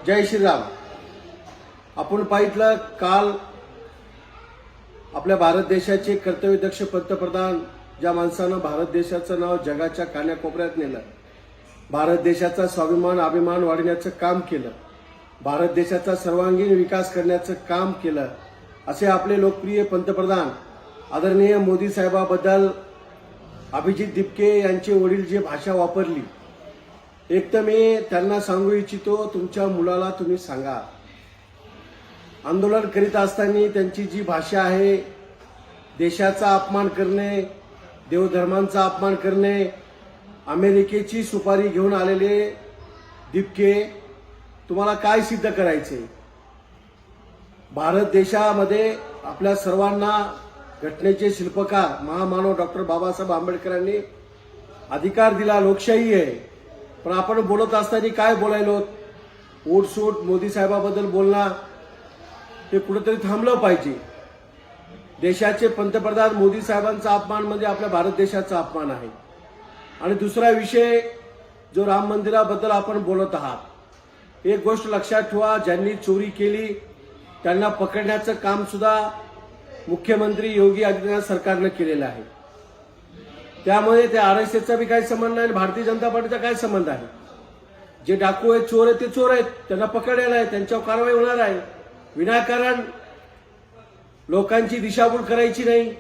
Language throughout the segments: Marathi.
जय श्रीराम। आपण पाहितलं काल आपल्या भारत देशाचे कर्तव्यदक्ष पंतप्रधान ज्या माणसानं भारत देशाचं नाव जगाच्या कानाकोपऱ्यात नेलं, भारत देशाचा स्वाभिमान अभिमान वाढवण्याचं काम केलं, भारत देशाचा सर्वांगीण विकास करण्याचं काम केलं, असे आपले लोकप्रिय पंतप्रधान आदरणीय मोदी साहेबाबद्दल अभिजित दिपके यांचे वडील जे भाषा वापरली, एक तर मी त्यांना सांगू इच्छितो, तुमच्या मुलाला तुम्ही सांगा, आंदोलन करीत असताना त्यांची जी भाषा आहे, देशाचा अपमान करणे, देवधर्मांचा अपमान करणे, अमेरिकेची सुपारी घेऊन आलेले दिपके, तुम्हाला काय सिद्ध करायचे? भारत देशामध्ये आपल्या सर्वांना घटनेचे शिल्पकार महामानव डॉक्टर बाबासाहेब आंबेडकरांनी अधिकार दिला, लोकशाही आहे, पण आपण बोलत असताना काय बोलायलो? ओटसूट मोदी साहेबाबद्दल बोलणं हे कुठेतरी थांबलं पाहिजे। देशाचे पंतप्रधान मोदी साहेबांचा अपमान म्हणजे आपल्या भारत देशाचा अपमान आहे। आणि दुसरा विषय जो राम मंदिराबद्दल आपण बोलत आहात, एक गोष्ट लक्षात ठेवा, ज्यांनी चोरी केली त्यांना पकडण्याचं काम सुद्धा मुख्यमंत्री योगी आदित्यनाथ सरकारने केलेलं आहे। त्यामुळे ते आरएसएसचा बी काही संबंध नाही, भारतीय जनता पार्टीचा काय संबंध आहे? जे डाकू आहेत, चोर आहेत, ते चोर आहेत, त्यांना पकडलेलं आहे, त्यांच्यावर कारवाई होणार आहे। विनाकारण लोकांची दिशाभूल करायची नाही।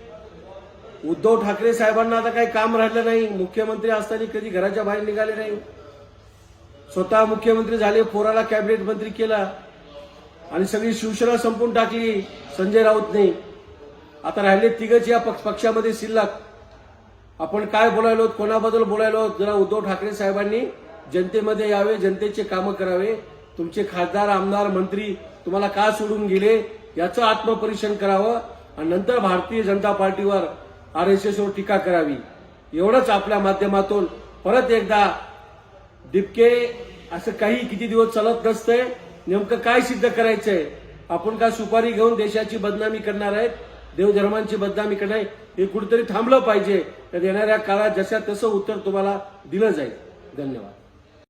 उद्धव ठाकरे साहेबांना आता काही काम राहिलं नाही, मुख्यमंत्री असताना कधी घराच्या बाहेर निघाले नाही, स्वतः मुख्यमंत्री झाले, पोराला कॅबिनेट मंत्री केला आणि सगळी शिवसेना संपून टाकली संजय राऊतने। आता राहिले तिघच या पक्षामध्ये शिल्लक। आपण काय बोलायलो, कोणाबद्दल बोलायलो? जरा उद्धव ठाकरे साहेबांनी जनतेमध्ये यावे, जनतेचे कामं करावे, तुमचे खासदार आमदार मंत्री तुम्हाला का सोडून गेले याचं आत्मपरीक्षण करावं आणि नंतर भारतीय जनता पार्टीवर आरएसएसवर टीका करावी। एवढंच आपल्या माध्यमातून परत एकदा दिपके, असं काही किती दिवस चालत नसतंय, नेमकं काय सिद्ध करायचंय? आपण काय सुपारी घेऊन देशाची बदनामी करणार आहेत, देवधर्मांची बदनामी करणार आहे? हे कुठेतरी थांबलं पाहिजे। तर येणाऱ्या काळात जशा तसं उत्तर तुम्हाला दिलं जाईल। धन्यवाद।